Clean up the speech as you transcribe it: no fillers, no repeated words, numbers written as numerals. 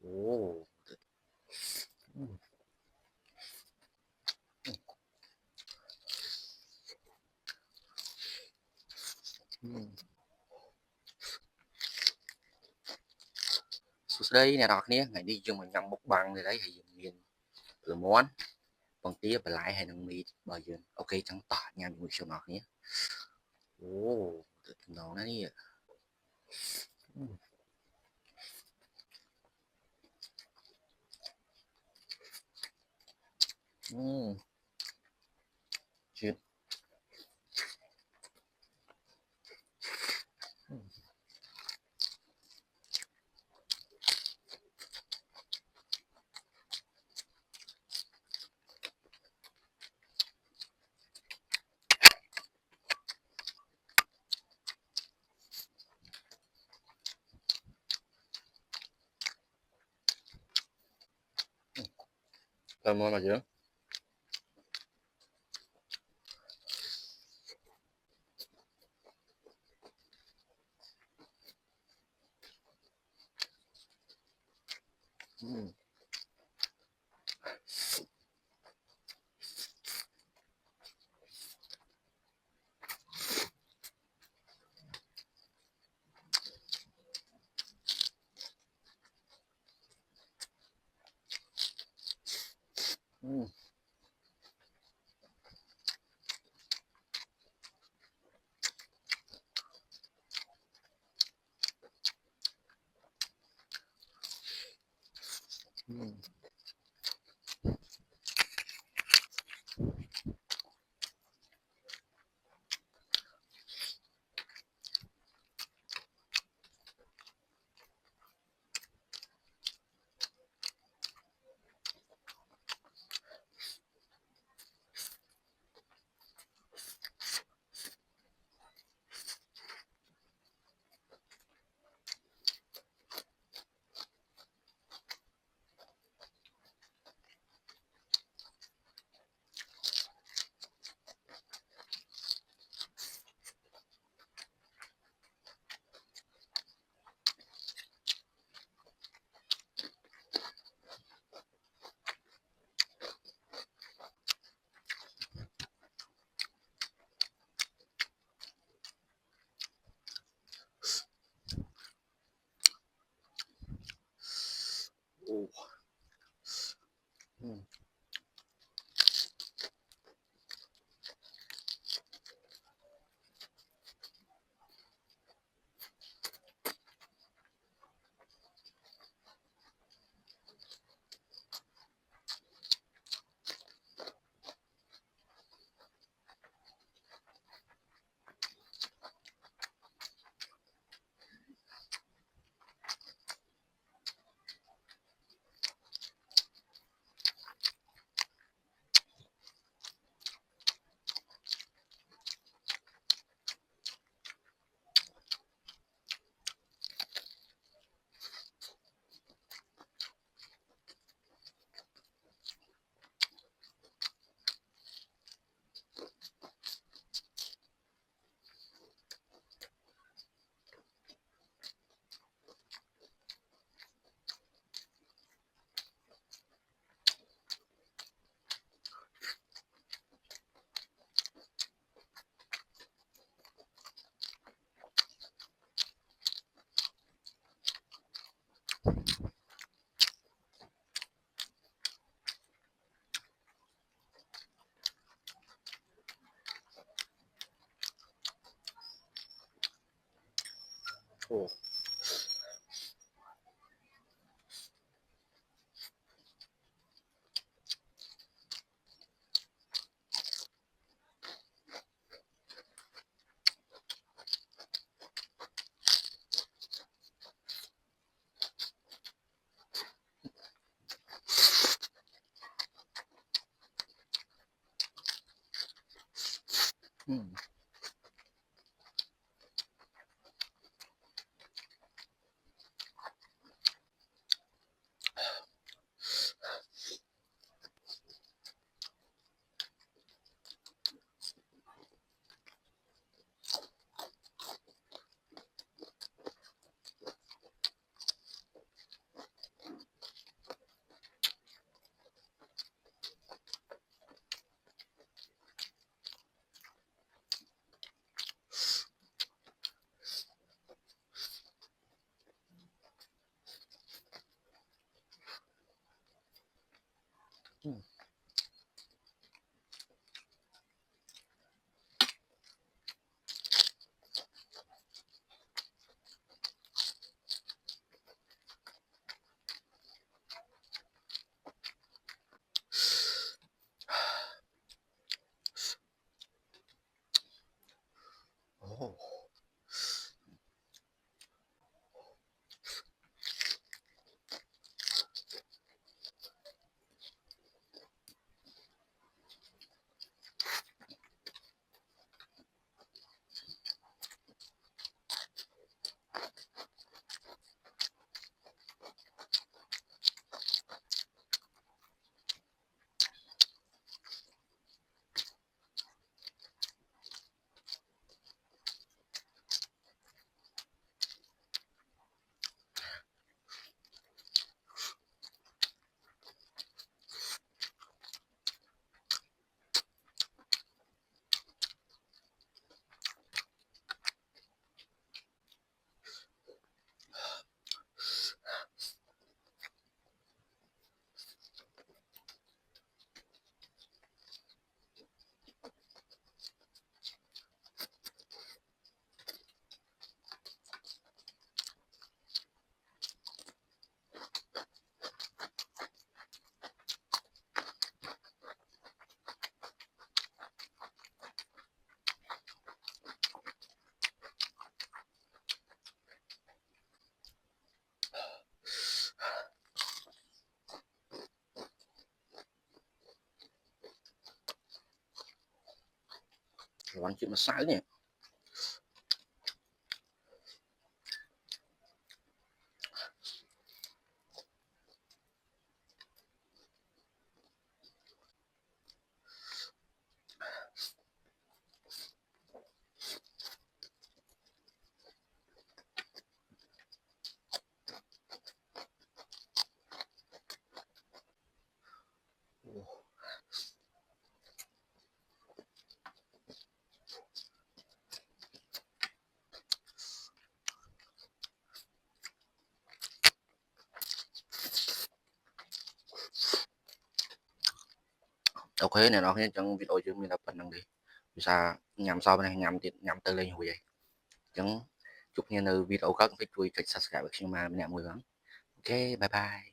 Ồ. Ừm, ừm. Đây nè đọt nia, ngày đi chung mình nhầm một bằng rồi đấy thì mình từ món bằng tía và lại hay năng mì bao giờ ok chẳng tỏ nha mình cho ngọt nhé. Ồ, nó nè. Ừm, ừm, chuyện. Cảm ơn mà chứ. Ừm, ừm, ừm, Ồ. Rồi anh chị mà sai nhỉ. Ok này nó trong video chúng mình đã phần năng đi bisa nhằm sau này nhằm tới lên hồi vậy chẳng chúc như video các phải chui kênh subscribe nhưng mà mẹ mùi lắm. Ok bye bye.